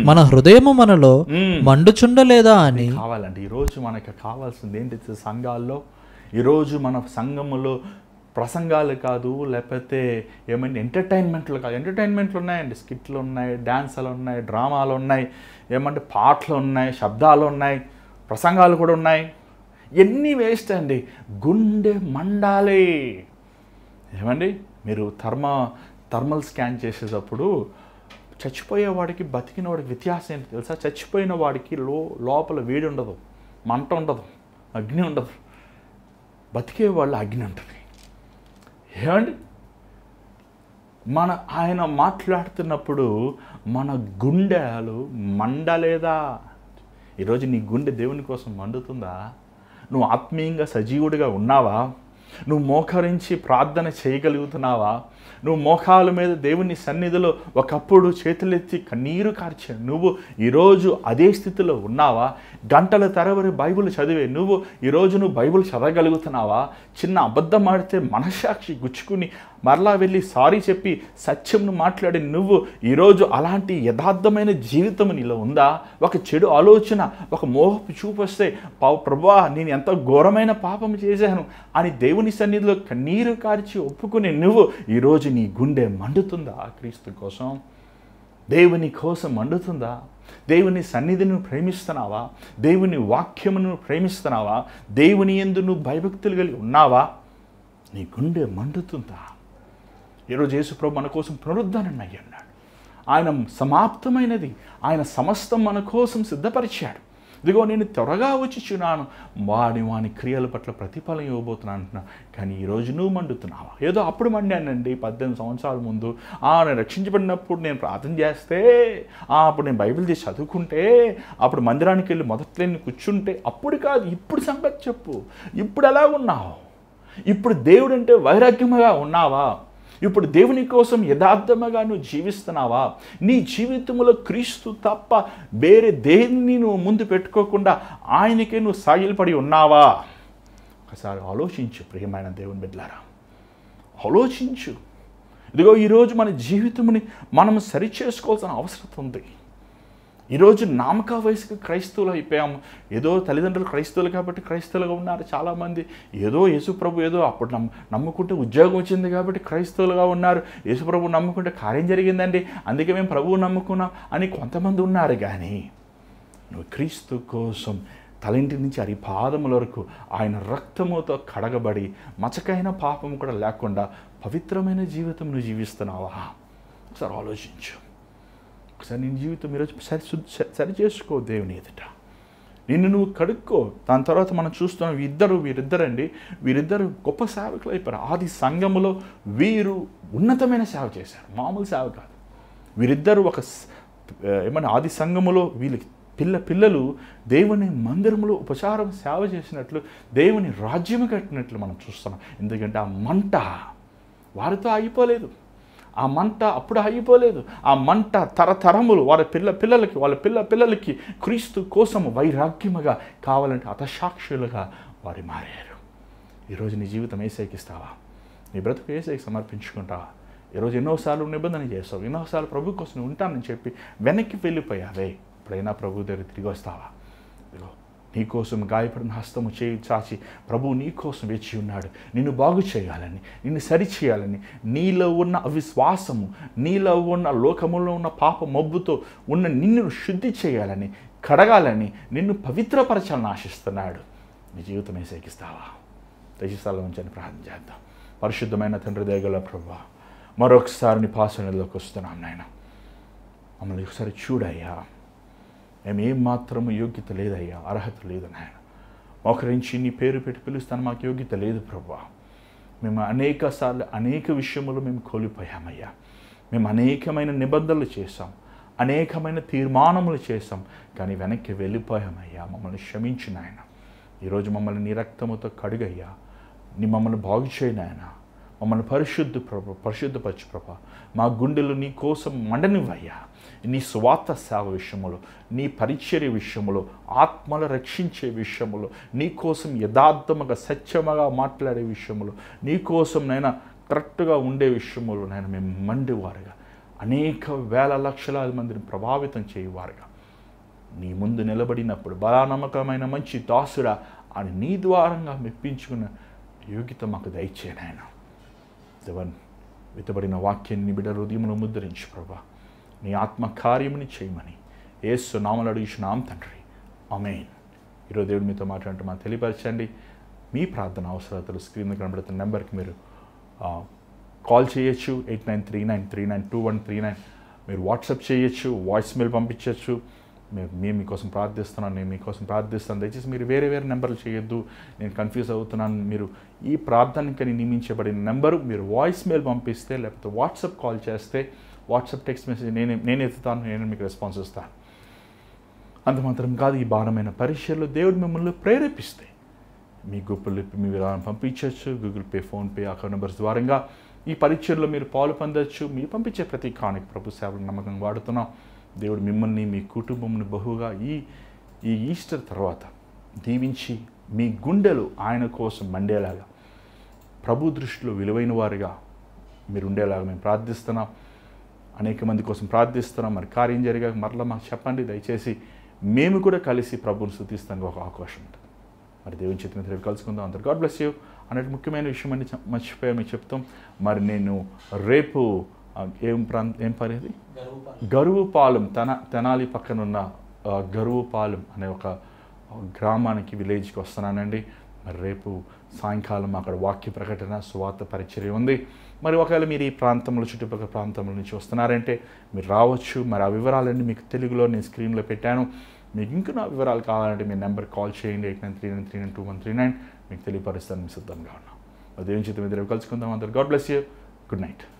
మన హృదయము మనలో మండుచుండలేదా అని. కావాలండి ఈరోజు మనకు కావాల్సింది ఏంటి? సంఘాల్లో ఈరోజు మన సంఘములో ప్రసంగాలు కాదు, లేకపోతే ఏమైనా ఎంటర్టైన్మెంట్లు కాదు. ఎంటర్టైన్మెంట్లు ఉన్నాయండి, స్కిట్లు ఉన్నాయి, డ్యాన్సులు ఉన్నాయి, డ్రామాలు ఉన్నాయి, ఏమంటే పాటలు ఉన్నాయి, శబ్దాలు ఉన్నాయి, ప్రసంగాలు కూడా ఉన్నాయి. ఎన్ని వేస్ట్ అండి. గుండె మండాలి. ఏమండి, మీరు థర్మల్ స్కాన్ చేసేటప్పుడు చచ్చిపోయేవాడికి బతికిన వాడికి వ్యత్యాసం ఏంటి తెలుసా? చచ్చిపోయిన వాడికి లోపల వేడి ఉండదు, మంట ఉండదు, అగ్ని ఉండదు. బతికే వాళ్ళు అగ్ని ఉంటుంది. ఏమండి, ఆయన మాట్లాడుతున్నప్పుడు మన గుండెలు మండలేదా? ఈరోజు నీ గుండె దేవుని కోసం మండుతుందా? నువ్వు ఆత్మీయంగా సజీవుడిగా ఉన్నావా? నువ్వు మోకరించి ప్రార్థన చేయగలుగుతున్నావా? నువ్వు మోకాల మీద దేవుని సన్నిధిలో ఒకప్పుడు చేతులెత్తి కన్నీరు కార్చే నువ్వు ఈరోజు అదే స్థితిలో ఉన్నావా? గంటల తరబడి బైబిల్ చదివే నువ్వు ఈరోజు నువ్వు బైబిల్ చదవగలుగుతున్నావా? చిన్న అబద్ధం ఆడితే మనస్సాక్షి గుచ్చుకుని మరలా వెళ్ళి సారీ చెప్పి సత్యంను మాట్లాడి నువ్వు ఈరోజు అలాంటి యథార్థమైన జీవితం నీలో ఉందా? ఒక చెడు ఆలోచన, ఒక మోహపు చూపు వస్తే ప్రభువా నేను ఎంత ఘోరమైన పాపం చేశాను అని దేవుని సన్నిధిలో కన్నీరు కార్చి ఒప్పుకుని నువ్వు ఈరోజు నీ గుండె మండుతుందా? క్రీస్తు కోసం, దేవుని కోసం మండుతుందా? దేవుని సన్నిధిని ప్రేమిస్తున్నావా? దేవుని వాక్యమును ప్రేమిస్తున్నావా? దేవుని యందు నువ్వు భయభక్తులు కలిగి ఉన్నావా? నీ గుండె మండుతుందా? ఈరోజు యేసుప్రభు మన కోసం పునరుద్ధరణ అయ్యి ఉన్నాడు. ఆయన సమాప్తమైనది, ఆయన సమస్తం మన కోసం సిద్ధపరిచాడు. ఇదిగో నేను త్వరగా వచ్చిచున్నాను, వాని క్రియల పట్ల ప్రతిఫలం ఇవ్వబోతున్నాను అంటున్నా. కానీ ఈరోజు నువ్వు మండుతున్నావా? ఏదో అప్పుడు మండానండి 18 సంవత్సరాల ముందు, నేను రక్షించబడినప్పుడు నేను ప్రార్థన చేస్తే, అప్పుడు నేను బైబిల్ తీసి చదువుకుంటే, అప్పుడు మందిరానికి వెళ్ళి మొదట్లో నేను కూర్చుంటే, అప్పుడు కాదు, ఇప్పుడు సంగతి చెప్పు. ఇప్పుడు ఎలా ఉన్నావు? ఇప్పుడు దేవుడు అంటే వైరాగ్యముగా ఉన్నావా? ఇప్పుడు దేవుని కోసం యథార్థముగా నువ్వు జీవిస్తున్నావా? నీ జీవితంలో క్రీస్తు తప్ప వేరే దేన్ని నువ్వు ముందు పెట్టుకోకుండా ఆయనకే నువ్వు సాగిలపడి ఉన్నావా? ఒకసారి ఆలోచించు ప్రియమైన దేవుని బిడ్డలారా, ఆలోచించు. ఇదిగో ఈరోజు మన జీవితంని మనం సరిచేసుకోవాల్సిన అవసరం ఉంది. ఈరోజు నామక వయసుకు క్రైస్తవులు అయిపోయాము. ఏదో తల్లిదండ్రులు క్రైస్తవులు కాబట్టి క్రైస్తవులుగా ఉన్నారు చాలామంది. ఏదో యేసుప్రభు ఏదో అప్పుడు నమ్ముకుంటే ఉద్యోగం వచ్చింది కాబట్టి క్రైస్తవులుగా ఉన్నారు. యేసుప్రభు నమ్ముకుంటే కార్యం జరిగిందండి, అందుకే మేము ప్రభువు నమ్ముకున్నాం అని కొంతమంది ఉన్నారు. కానీ నువ్వు క్రీస్తు కోసం తలంటి నుంచి అరిపాదముల వరకు ఆయన రక్తముతో కడగబడి మచకైన పాపం కూడా లేకుండా పవిత్రమైన జీవితం నువ్వు జీవిస్తున్నావా? ఒకసారి ఆలోచించు. ఒకసారి నీ జీవితం ఈరోజు సరి చేసుకో దేవుని ఎదుట. నిన్ను నువ్వు కడుక్కో. దాని తర్వాత మనం చూస్తున్నాం వీరిద్దరు గొప్ప సేవకులు అయిపోయారు. ఆది సంఘములో వీరు ఉన్నతమైన సేవ చేశారు, మామూలు సేవ కాదు. వీరిద్దరూ ఆది సంఘములో వీళ్ళకి పిల్లలు దేవుని మందిరంలో ఉపచారం సేవ చేసినట్లు, దేవుని రాజ్యము కట్టినట్లు మనం చూస్తున్నాం. ఎందుకంటే ఆ మంట వారితో ఆగిపోలేదు. ఆ మంట అప్పుడు ఆగిపోలేదు. ఆ మంట తరతరములు వాళ్ళ పిల్లలకి క్రీస్తు కోసం వైరాగ్యముగా కావాలంటే హతసాక్షులుగా వారు మారారు. ఈరోజు నీ జీవితం యేసయ్యకి ఇస్తావా? నీ బ్రతుకు యేసయ్యకి సమర్పించుకుంటావా? ఈరోజు ఎన్నోసార్లు నిబంధన చేస్తావు, ఎన్నోసార్లు ప్రభు కోసం ఉంటానని చెప్పి వెనక్కి వెళ్ళిపోయావే. ఇప్పుడైనా ప్రభు దగ్గర తిరిగి వస్తావా? ఇదిగో నీకోసం గాయపడిన హస్తము చేయి చాచి ప్రభువు నీకోసం వేచి ఉన్నాడు. నిన్ను బాగు చేయాలని, నిన్ను సరిచేయాలని, నీలో ఉన్న అవిశ్వాసము, నీలో ఉన్న లోకములో ఉన్న పాప మబ్బుతో ఉన్న నిన్ను శుద్ధి చేయాలని, కడగాలని, నిన్ను పవిత్రపరచాలని ఆశిస్తున్నాడు. నీ జీవితం యేసయ్యకిస్తావా? దయచేసి ఉంచని ప్రార్థన చేద్దాం. పరిశుద్ధమైన తండ్రి దయగల ప్రభువా, మరొకసారి నీ పాసనలోకి వస్తున్నాం నాయన. మమ్మల్ని ఒకసారి చూడయ్యా. మేము ఏం మాత్రము యోగ్యత లేదయ్యా, అర్హత లేదు నాయన. మోకరించి నీ పేరు పెట్టి పిలుస్తాను, మాకు యోగ్యత లేదు ప్రభువా. మేము అనేక విషయములు మేము కోల్పోయామయ్యా. మేము అనేకమైన నిబంధనలు చేశాం, అనేకమైన తీర్మానములు చేశాం, కానీ వెనక్కి వెళ్ళిపోయామయ్యా. మమ్మల్ని క్షమించు నాయన. ఈరోజు మమ్మల్ని నీ రక్తముతో కడుగయ్యా. మమ్మల్ని బాగు చేయి నాయన. మమ్మల్ని పరిశుద్ధపరచు ప్రభా. మా గుండెలు నీ కోసం మండనివయ్యా. నీ స్వార్థ సేవ విషయములో, నీ పరిచర్య విషయములో, ఆత్మలు రక్షించే విషయములో, నీ కోసం యథార్థముగా సత్యముగా మాట్లాడే విషయములో, నీ కోసం నైనా కరెక్ట్గా ఉండే విషయములో నైనా మేము మండివారుగా, అనేక వేల లక్షలాది మందిని ప్రభావితం చేయవారుగా నీ ముందు నిలబడినప్పుడు బలానమ్మకమైన మంచి దాసుడా అని నీ ద్వారంగా మెప్పించుకున్న యోగ్యత మాకు దయచేయనాయన. దేవన్ విత్తబడిన వాక్యాన్ని నీ బిడ్డ హృదయంలో ముద్రించు ప్రభా. నీ ఆత్మ కార్యముని చేయమని యేసు నామములో అడుగుచున్నాం తండ్రి, ఆమేన్. ఈరోజు దేవుడు మీతో మాట్లాడుతూ మాకు తెలియపరచండి. మీ ప్రార్థన అవసరాలు స్క్రీన్ కనబడుతున్న నెంబర్కి మీరు కాల్ చేయొచ్చు. 8939392139. మీరు వాట్సాప్ చేయొచ్చు, వాయిస్ మెయిల్ పంపించవచ్చు. మేము మీకోసం ప్రార్థిస్తున్నాను, నేను మీకోసం ప్రార్థిస్తాను. దయచేసి మీరు వేరే నెంబర్లు చేయొద్దు, నేను కన్ఫ్యూజ్ అవుతున్నాను. మీరు ఈ ప్రార్థనకని నియమించబడిన నెంబరు మీరు వాయిస్ మెయిల్ పంపిస్తే, లేకపోతే వాట్సాప్ కాల్ చేస్తే, వాట్సాప్ టెక్స్ట్ మెసేజ్ నేను ఎత్తుతాను, నేను మీకు రెస్పాన్స్ ఇస్తాను. అంత మాత్రం కాదు, ఈ భారమైన పరీక్షల్లో దేవుడు మిమ్మల్ని ప్రేరేపిస్తే మీ గూగుల్ పే మీ విరాళం పంపించవచ్చు. Google pay, PhonePe account numbers ద్వారంగా ఈ పరీక్షల్లో మీరు పాలు పొందవచ్చు. మీరు పంపించే ప్రతి కానుక ప్రభు సేవలు నమ్మకంగా వాడుతున్నాం. దేవుడు మిమ్మల్ని, మీ కుటుంబంని బహుగా ఈ ఈస్టర్ తర్వాత దీవించి మీ గుండెలు ఆయన కోసం మండేలాగా, ప్రభు దృష్టిలో విలువైన వారుగా మీరు ఉండేలాగా మేము ప్రార్థిస్తున్నాం. అనేక మంది కోసం ప్రార్థిస్తున్నాం. మరి కార్యం జరిగాక మరలా మాకు చెప్పండి దయచేసి. మేము కూడా కలిసి ప్రభువుని స్తుతిస్తానికి ఒక అవకాశం ఉంటుంది. మరి దేవుని చేతిని రేపు కలుసుకుందాం. అందరు గాడ్ బ్లెస్ యూ. అన్నట్టు ముఖ్యమైన విషయం అండి, మర్చిపోయా మీకు చెప్తాం. మరి నేను రేపు ఏం పనేది గరువుపాలెం, తెనాలి పక్కనున్న గరువుపాలెం అనే ఒక గ్రామానికి, విలేజ్కి వస్తున్నానండి. మరి రేపు సాయంకాలం అక్కడ వాక్య ప్రకటన, సువార్త పరిచర్య ఉంది. మరి ఒకవేళ మీరు ఈ ప్రాంతంలో, చుట్టుపక్కల ప్రాంతంలో నుంచి వస్తున్నారంటే మీరు రావచ్చు. మరి ఆ వివరాలన్నీ మీకు తెలుగులో నేను స్క్రీన్లో పెట్టాను. మీకు ఇంకా నా వివరాలు కావాలంటే మీ నెంబర్ కాల్ చేయండి 8939392139 మీకు తెలియపరుస్తాను. మీ సిద్ధంగా ఉన్నాం. అదేం చేత మీద రేపు కలుసుకుందాం. అందరు God bless you. Good night.